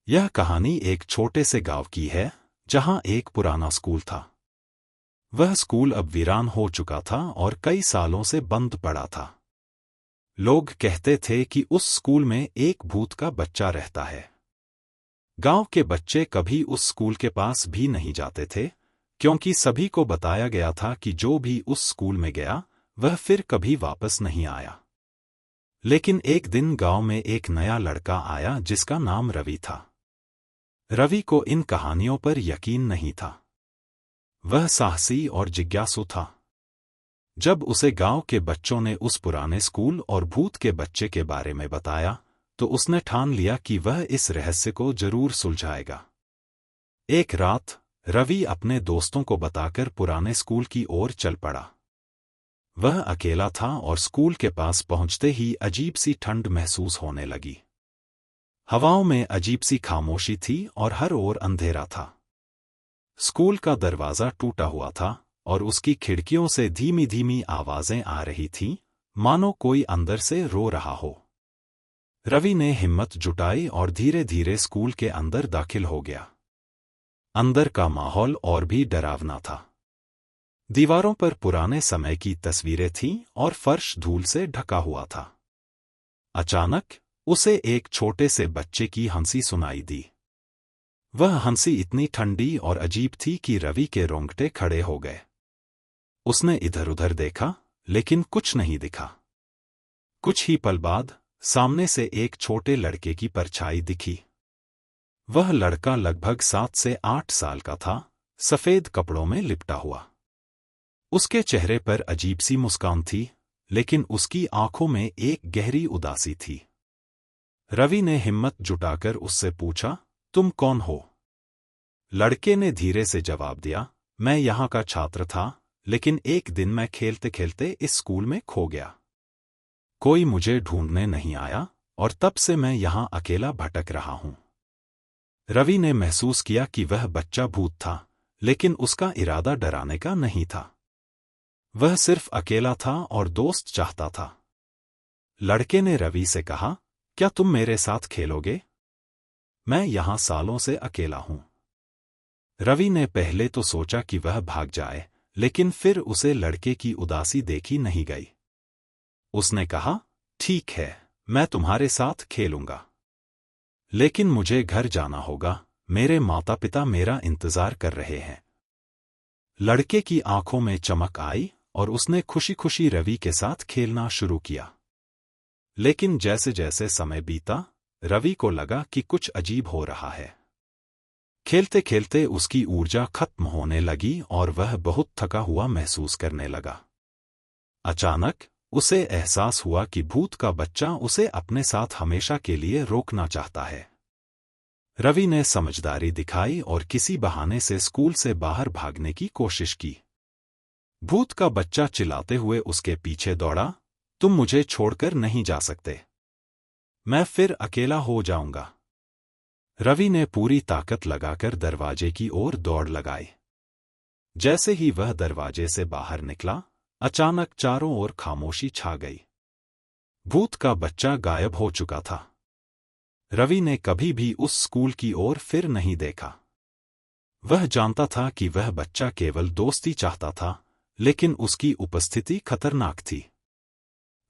यह कहानी एक छोटे से गांव की है जहां एक पुराना स्कूल था। वह स्कूल अब वीरान हो चुका था और कई सालों से बंद पड़ा था। लोग कहते थे कि उस स्कूल में एक भूत का बच्चा रहता है। गांव के बच्चे कभी उस स्कूल के पास भी नहीं जाते थे, क्योंकि सभी को बताया गया था कि जो भी उस स्कूल में गया वह फिर कभी वापस नहीं आया। लेकिन एक दिन गांव में एक नया लड़का आया जिसका नाम रवि था। रवि को इन कहानियों पर यकीन नहीं था। वह साहसी और जिज्ञासु था। जब उसे गांव के बच्चों ने उस पुराने स्कूल और भूत के बच्चे के बारे में बताया, तो उसने ठान लिया कि वह इस रहस्य को जरूर सुलझाएगा। एक रात रवि अपने दोस्तों को बताकर पुराने स्कूल की ओर चल पड़ा। वह अकेला था और स्कूल के पास पहुंचते ही अजीब सी ठंड महसूस होने लगी। हवाओं में अजीब सी खामोशी थी और हर ओर अंधेरा था। स्कूल का दरवाजा टूटा हुआ था और उसकी खिड़कियों से धीमी धीमी आवाजें आ रही थीं, मानो कोई अंदर से रो रहा हो। रवि ने हिम्मत जुटाई और धीरे धीरे स्कूल के अंदर दाखिल हो गया। अंदर का माहौल और भी डरावना था। दीवारों पर पुराने समय की तस्वीरें थीं और फर्श धूल से ढका हुआ था। अचानक उसे एक छोटे से बच्चे की हंसी सुनाई दी। वह हंसी इतनी ठंडी और अजीब थी कि रवि के रोंगटे खड़े हो गए। उसने इधर उधर देखा, लेकिन कुछ नहीं दिखा। कुछ ही पल बाद सामने से एक छोटे लड़के की परछाई दिखी। वह लड़का लगभग 7 से 8 साल का था, सफेद कपड़ों में लिपटा हुआ। उसके चेहरे पर अजीब सी मुस्कान थी, लेकिन उसकी आंखों में एक गहरी उदासी थी। रवि ने हिम्मत जुटाकर उससे पूछा, तुम कौन हो? लड़के ने धीरे से जवाब दिया, मैं यहाँ का छात्र था, लेकिन एक दिन मैं खेलते खेलते इस स्कूल में खो गया। कोई मुझे ढूंढने नहीं आया और तब से मैं यहाँ अकेला भटक रहा हूँ। रवि ने महसूस किया कि वह बच्चा भूत था, लेकिन उसका इरादा डराने का नहीं था। वह सिर्फ अकेला था और दोस्त चाहता था। लड़के ने रवि से कहा, क्या तुम मेरे साथ खेलोगे? मैं यहां सालों से अकेला हूं। रवि ने पहले तो सोचा कि वह भाग जाए, लेकिन फिर उसे लड़के की उदासी देखी नहीं गई। उसने कहा, ठीक है, मैं तुम्हारे साथ खेलूंगा, लेकिन मुझे घर जाना होगा, मेरे माता पिता मेरा इंतजार कर रहे हैं। लड़के की आंखों में चमक आई और उसने खुशी खुशी रवि के साथ खेलना शुरू किया। लेकिन जैसे जैसे समय बीता, रवि को लगा कि कुछ अजीब हो रहा है। खेलते खेलते उसकी ऊर्जा खत्म होने लगी और वह बहुत थका हुआ महसूस करने लगा। अचानक उसे एहसास हुआ कि भूत का बच्चा उसे अपने साथ हमेशा के लिए रोकना चाहता है। रवि ने समझदारी दिखाई और किसी बहाने से स्कूल से बाहर भागने की कोशिश की। भूत का बच्चा चिल्लाते हुए उसके पीछे दौड़ा, तुम मुझे छोड़कर नहीं जा सकते, मैं फिर अकेला हो जाऊंगा। रवि ने पूरी ताकत लगाकर दरवाजे की ओर दौड़ लगाई। जैसे ही वह दरवाजे से बाहर निकला, अचानक चारों ओर खामोशी छा गई। भूत का बच्चा गायब हो चुका था। रवि ने कभी भी उस स्कूल की ओर फिर नहीं देखा। वह जानता था कि वह बच्चा केवल दोस्ती चाहता था, लेकिन उसकी उपस्थिति खतरनाक थी।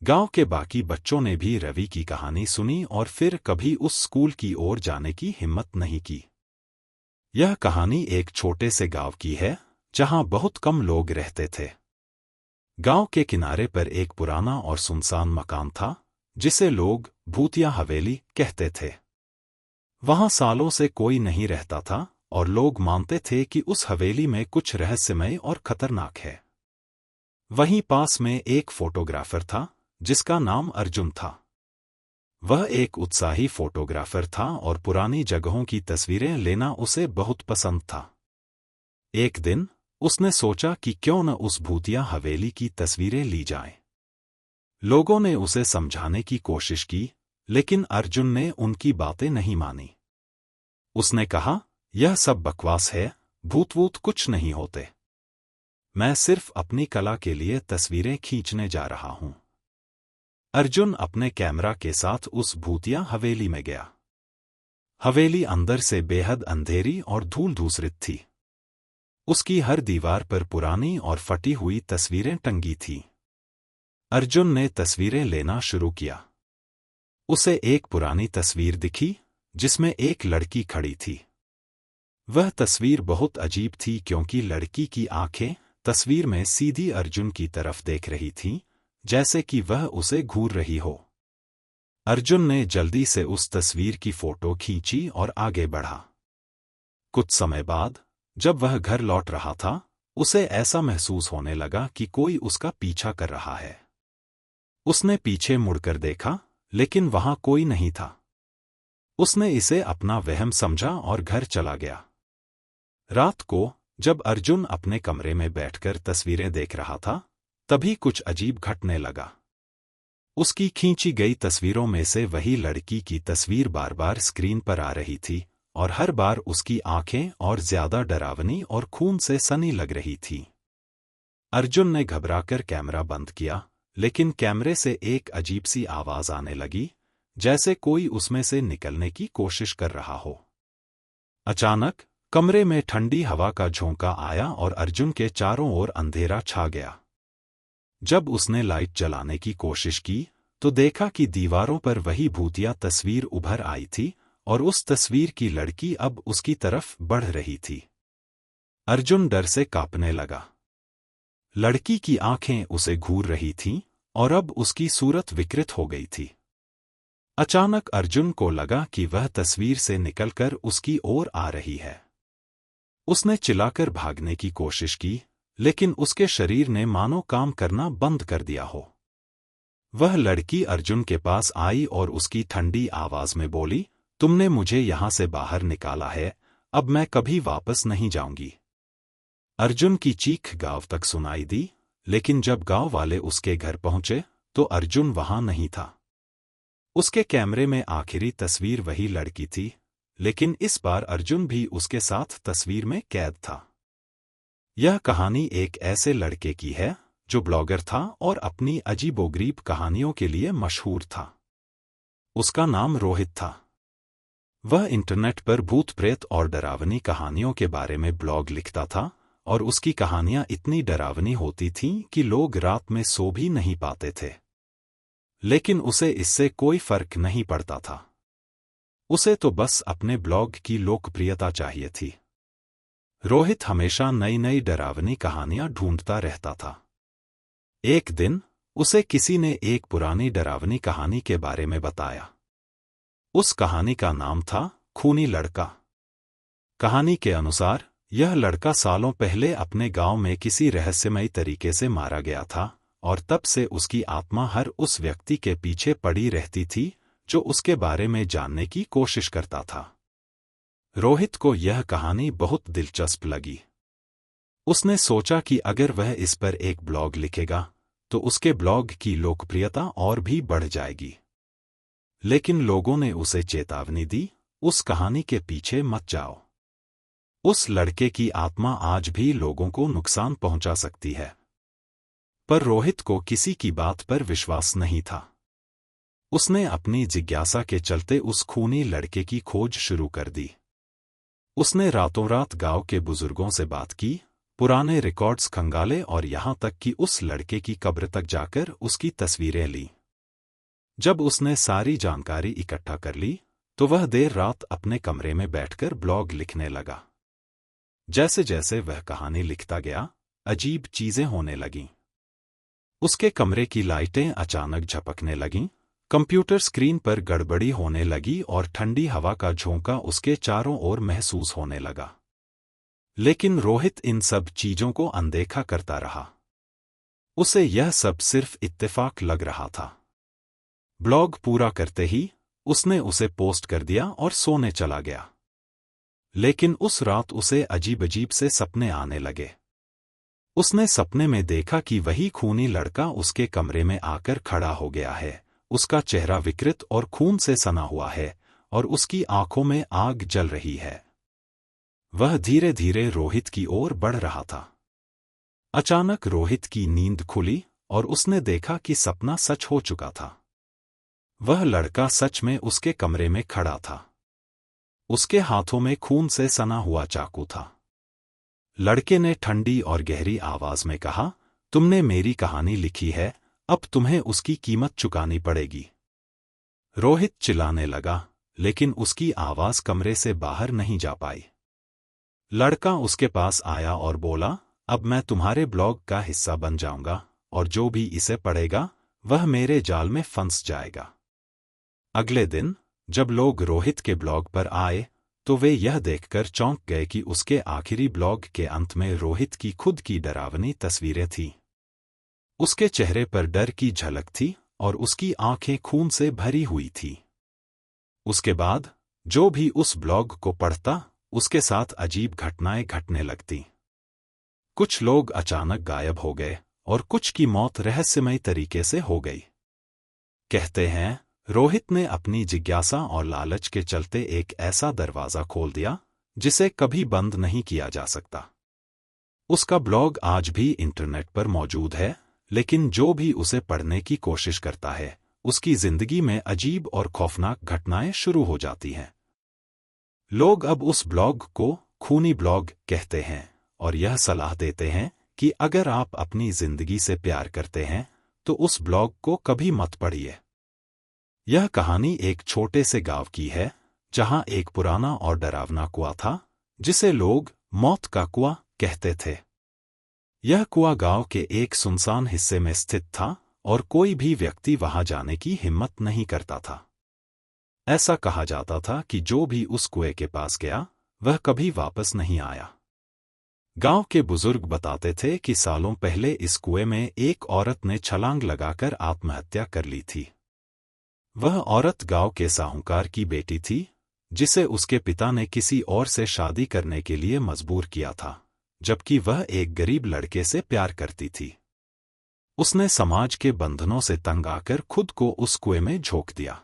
गांव के बाकी बच्चों ने भी रवि की कहानी सुनी और फिर कभी उस स्कूल की ओर जाने की हिम्मत नहीं की। यह कहानी एक छोटे से गांव की है, जहां बहुत कम लोग रहते थे। गांव के किनारे पर एक पुराना और सुनसान मकान था, जिसे लोग भूतिया हवेली कहते थे। वहां सालों से कोई नहीं रहता था और लोग मानते थे कि उस हवेली में कुछ रहस्यमय और खतरनाक है। वहीं पास में एक फोटोग्राफर था, जिसका नाम अर्जुन था। वह एक उत्साही फोटोग्राफर था और पुरानी जगहों की तस्वीरें लेना उसे बहुत पसंद था। एक दिन उसने सोचा कि क्यों न उस भूतिया हवेली की तस्वीरें ली जाएं। लोगों ने उसे समझाने की कोशिश की, लेकिन अर्जुन ने उनकी बातें नहीं मानी। उसने कहा, यह सब बकवास है, भूत वूत कुछ नहीं होते। मैं सिर्फ अपनी कला के लिए तस्वीरें खींचने जा रहा हूं। अर्जुन अपने कैमरा के साथ उस भूतिया हवेली में गया। हवेली अंदर से बेहद अंधेरी और धूल धूसरित थी। उसकी हर दीवार पर पुरानी और फटी हुई तस्वीरें टंगी थीं। अर्जुन ने तस्वीरें लेना शुरू किया। उसे एक पुरानी तस्वीर दिखी जिसमें एक लड़की खड़ी थी। वह तस्वीर बहुत अजीब थी क्योंकि लड़की की आंखें तस्वीर में सीधी अर्जुन की तरफ देख रही थीं, जैसे कि वह उसे घूर रही हो। अर्जुन ने जल्दी से उस तस्वीर की फोटो खींची और आगे बढ़ा। कुछ समय बाद जब वह घर लौट रहा था, उसे ऐसा महसूस होने लगा कि कोई उसका पीछा कर रहा है। उसने पीछे मुड़कर देखा, लेकिन वहां कोई नहीं था। उसने इसे अपना वहम समझा और घर चला गया। रात को जब अर्जुन अपने कमरे में बैठकर तस्वीरें देख रहा था, तभी कुछ अजीब घटने लगा। उसकी खींची गई तस्वीरों में से वही लड़की की तस्वीर बार बार स्क्रीन पर आ रही थी और हर बार उसकी आंखें और ज्यादा डरावनी और खून से सनी लग रही थी। अर्जुन ने घबराकर कैमरा बंद किया, लेकिन कैमरे से एक अजीब सी आवाज आने लगी, जैसे कोई उसमें से निकलने की कोशिश कर रहा हो। अचानक कमरे में ठंडी हवा का झोंका आया और अर्जुन के चारों ओर अंधेरा छा गया। जब उसने लाइट जलाने की कोशिश की, तो देखा कि दीवारों पर वही भूतिया तस्वीर उभर आई थी और उस तस्वीर की लड़की अब उसकी तरफ बढ़ रही थी। अर्जुन डर से कांपने लगा। लड़की की आंखें उसे घूर रही थीं और अब उसकी सूरत विकृत हो गई थी। अचानक अर्जुन को लगा कि वह तस्वीर से निकलकर उसकी ओर आ रही है। उसने चिल्लाकर भागने की कोशिश की, लेकिन उसके शरीर ने मानो काम करना बंद कर दिया हो। वह लड़की अर्जुन के पास आई और उसकी ठंडी आवाज में बोली, तुमने मुझे यहां से बाहर निकाला है, अब मैं कभी वापस नहीं जाऊंगी। अर्जुन की चीख गांव तक सुनाई दी, लेकिन जब गांव वाले उसके घर पहुंचे, तो अर्जुन वहां नहीं था। उसके कैमरे में आखिरी तस्वीर वही लड़की थी, लेकिन इस बार अर्जुन भी उसके साथ तस्वीर में कैद था। यह कहानी एक ऐसे लड़के की है जो ब्लॉगर था और अपनी अजीबोगरीब कहानियों के लिए मशहूर था। उसका नाम रोहित था। वह इंटरनेट पर भूत प्रेत और डरावनी कहानियों के बारे में ब्लॉग लिखता था और उसकी कहानियां इतनी डरावनी होती थीं कि लोग रात में सो भी नहीं पाते थे। लेकिन उसे इससे कोई फर्क नहीं पड़ता था। उसे तो बस अपने ब्लॉग की लोकप्रियता चाहिए थी। रोहित हमेशा नई नई डरावनी कहानियां ढूंढता रहता था। एक दिन उसे किसी ने एक पुरानी डरावनी कहानी के बारे में बताया। उस कहानी का नाम था खूनी लड़का। कहानी के अनुसार यह लड़का सालों पहले अपने गांव में किसी रहस्यमयी तरीके से मारा गया था और तब से उसकी आत्मा हर उस व्यक्ति के पीछे पड़ी रहती थी जो उसके बारे में जानने की कोशिश करता था। रोहित को यह कहानी बहुत दिलचस्प लगी। उसने सोचा कि अगर वह इस पर एक ब्लॉग लिखेगा तो उसके ब्लॉग की लोकप्रियता और भी बढ़ जाएगी। लेकिन लोगों ने उसे चेतावनी दी, उस कहानी के पीछे मत जाओ। उस लड़के की आत्मा आज भी लोगों को नुकसान पहुंचा सकती है। पर रोहित को किसी की बात पर विश्वास नहीं था। उसने अपनी जिज्ञासा के चलते उस खूनी लड़के की खोज शुरू कर दी। उसने रातों रात गांव के बुजुर्गों से बात की, पुराने रिकॉर्ड्स खंगाले और यहां तक कि उस लड़के की कब्र तक जाकर उसकी तस्वीरें ली। जब उसने सारी जानकारी इकट्ठा कर ली, तो वह देर रात अपने कमरे में बैठकर ब्लॉग लिखने लगा। जैसे जैसे वह कहानी लिखता गया, अजीब चीजें होने लगीं। उसके कमरे की लाइटें अचानक झपकने लगीं, कंप्यूटर स्क्रीन पर गड़बड़ी होने लगी और ठंडी हवा का झोंका उसके चारों ओर महसूस होने लगा। लेकिन रोहित इन सब चीजों को अनदेखा करता रहा। उसे यह सब सिर्फ इत्तेफाक लग रहा था। ब्लॉग पूरा करते ही उसने उसे पोस्ट कर दिया और सोने चला गया। लेकिन उस रात उसे अजीब अजीब से सपने आने लगे। उसने सपने में देखा कि वही खूनी लड़का उसके कमरे में आकर खड़ा हो गया है। उसका चेहरा विकृत और खून से सना हुआ है और उसकी आंखों में आग जल रही है। वह धीरे धीरे रोहित की ओर बढ़ रहा था। अचानक रोहित की नींद खुली और उसने देखा कि सपना सच हो चुका था। वह लड़का सच में उसके कमरे में खड़ा था। उसके हाथों में खून से सना हुआ चाकू था। लड़के ने ठंडी और गहरी आवाज में कहा, तुमने मेरी कहानी लिखी है, अब तुम्हें उसकी कीमत चुकानी पड़ेगी। रोहित चिल्लाने लगा, लेकिन उसकी आवाज कमरे से बाहर नहीं जा पाई। लड़का उसके पास आया और बोला, अब मैं तुम्हारे ब्लॉग का हिस्सा बन जाऊंगा, और जो भी इसे पढ़ेगा वह मेरे जाल में फंस जाएगा। अगले दिन जब लोग रोहित के ब्लॉग पर आए तो वे यह देखकर चौंक गए कि उसके आखिरी ब्लॉग के अंत में रोहित की खुद की डरावनी तस्वीरें थीं। उसके चेहरे पर डर की झलक थी और उसकी आंखें खून से भरी हुई थीं। उसके बाद जो भी उस ब्लॉग को पढ़ता उसके साथ अजीब घटनाएं घटने लगती। कुछ लोग अचानक गायब हो गए और कुछ की मौत रहस्यमय तरीके से हो गई। कहते हैं रोहित ने अपनी जिज्ञासा और लालच के चलते एक ऐसा दरवाजा खोल दिया जिसे कभी बंद नहीं किया जा सकता। उसका ब्लॉग आज भी इंटरनेट पर मौजूद है, लेकिन जो भी उसे पढ़ने की कोशिश करता है उसकी जिंदगी में अजीब और खौफनाक घटनाएं शुरू हो जाती हैं। लोग अब उस ब्लॉग को खूनी ब्लॉग कहते हैं और यह सलाह देते हैं कि अगर आप अपनी जिंदगी से प्यार करते हैं तो उस ब्लॉग को कभी मत पढ़िए। यह कहानी एक छोटे से गांव की है जहां एक पुराना और डरावना कुआं था जिसे लोग मौत का कुआं कहते थे। यह कुआं गांव के एक सुनसान हिस्से में स्थित था और कोई भी व्यक्ति वहां जाने की हिम्मत नहीं करता था। ऐसा कहा जाता था कि जो भी उस कुएं के पास गया वह कभी वापस नहीं आया। गांव के बुजुर्ग बताते थे कि सालों पहले इस कुएं में एक औरत ने छलांग लगाकर आत्महत्या कर ली थी। वह औरत गांव के साहूकार की बेटी थी जिसे उसके पिता ने किसी और से शादी करने के लिए मजबूर किया था, जबकि वह एक गरीब लड़के से प्यार करती थी। उसने समाज के बंधनों से तंग आकर खुद को उस कुएं में झोंक दिया।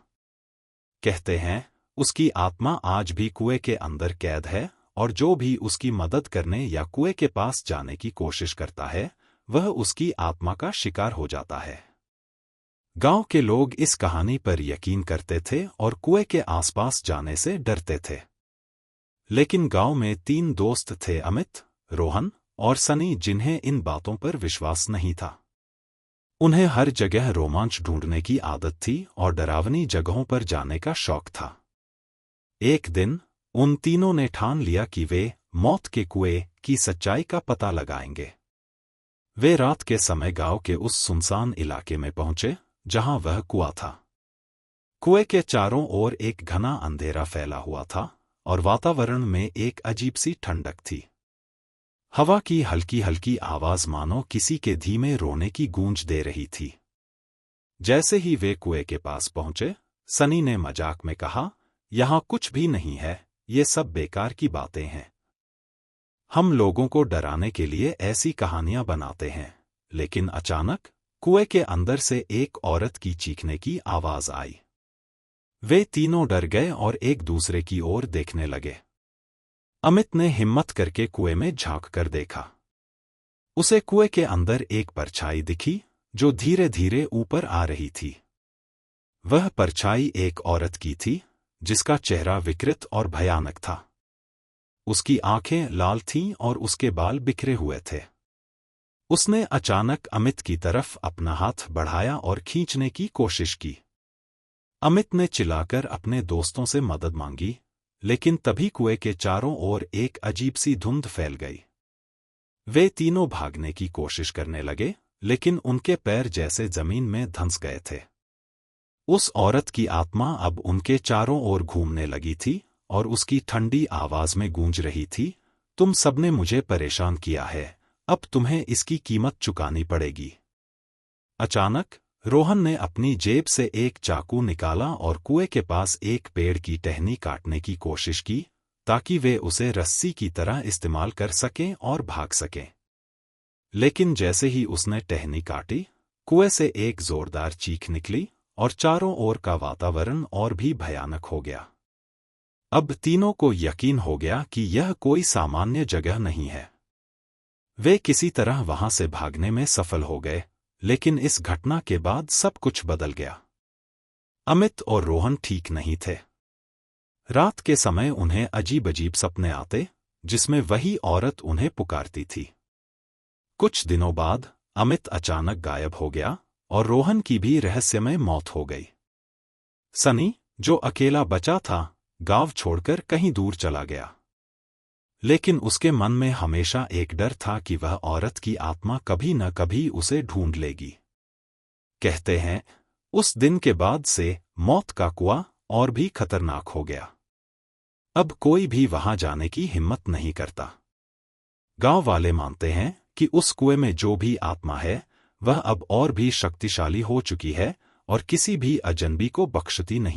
कहते हैं उसकी आत्मा आज भी कुएं के अंदर कैद है और जो भी उसकी मदद करने या कुएं के पास जाने की कोशिश करता है वह उसकी आत्मा का शिकार हो जाता है। गांव के लोग इस कहानी पर यकीन करते थे और कुएं के आसपास जाने से डरते थे। लेकिन गांव में 3 दोस्त थे, अमित, रोहन और सनी, जिन्हें इन बातों पर विश्वास नहीं था। उन्हें हर जगह रोमांच ढूंढने की आदत थी और डरावनी जगहों पर जाने का शौक था। एक दिन उन तीनों ने ठान लिया कि वे मौत के कुएं की सच्चाई का पता लगाएंगे। वे रात के समय गांव के उस सुनसान इलाके में पहुंचे जहां वह कुआं था। कुएं के चारों ओर एक घना अंधेरा फैला हुआ था और वातावरण में एक अजीब सी ठंडक थी। हवा की हल्की हल्की आवाज मानो किसी के धीमे रोने की गूंज दे रही थी। जैसे ही वे कुएं के पास पहुंचे, सनी ने मजाक में कहा, यहां कुछ भी नहीं है, ये सब बेकार की बातें हैं। हम लोगों को डराने के लिए ऐसी कहानियां बनाते हैं। लेकिन अचानक कुएं के अंदर से एक औरत की चीखने की आवाज आई। वे तीनों डर गए और एक दूसरे की ओर देखने लगे। अमित ने हिम्मत करके कुएं में झांक कर देखा। उसे कुएं के अंदर एक परछाई दिखी जो धीरे धीरे ऊपर आ रही थी। वह परछाई एक औरत की थी जिसका चेहरा विकृत और भयानक था। उसकी आंखें लाल थीं और उसके बाल बिखरे हुए थे। उसने अचानक अमित की तरफ अपना हाथ बढ़ाया और खींचने की कोशिश की। अमित ने चिल्लाकर अपने दोस्तों से मदद मांगी, लेकिन तभी कुएं के चारों ओर एक अजीब सी धुंध फैल गई। वे तीनों भागने की कोशिश करने लगे, लेकिन उनके पैर जैसे जमीन में धंस गए थे। उस औरत की आत्मा अब उनके चारों ओर घूमने लगी थी और उसकी ठंडी आवाज में गूंज रही थी, तुम सबने मुझे परेशान किया है, अब तुम्हें इसकी कीमत चुकानी पड़ेगी। अचानक रोहन ने अपनी जेब से एक चाकू निकाला और कुएं के पास एक पेड़ की टहनी काटने की कोशिश की ताकि वे उसे रस्सी की तरह इस्तेमाल कर सकें और भाग सकें। लेकिन जैसे ही उसने टहनी काटी, कुएं से एक जोरदार चीख निकली और चारों ओर का वातावरण और भी भयानक हो गया। अब तीनों को यकीन हो गया कि यह कोई सामान्य जगह नहीं है। वे किसी तरह वहां से भागने में सफल हो गए, लेकिन इस घटना के बाद सब कुछ बदल गया। अमित और रोहन ठीक नहीं थे। रात के समय उन्हें अजीब अजीब सपने आते, जिसमें वही औरत उन्हें पुकारती थी। कुछ दिनों बाद अमित अचानक गायब हो गया और रोहन की भी रहस्यमय मौत हो गई। सनी, जो अकेला बचा था, गांव छोड़कर कहीं दूर चला गया। लेकिन उसके मन में हमेशा एक डर था कि वह औरत की आत्मा कभी न कभी उसे ढूंढ लेगी। कहते हैं, उस दिन के बाद से मौत का कुआं और भी खतरनाक हो गया। अब कोई भी वहां जाने की हिम्मत नहीं करता। गांव वाले मानते हैं कि उस कुएं में जो भी आत्मा है, वह अब और भी शक्तिशाली हो चुकी है और किसी भी अजनबी को बख्शती नहीं।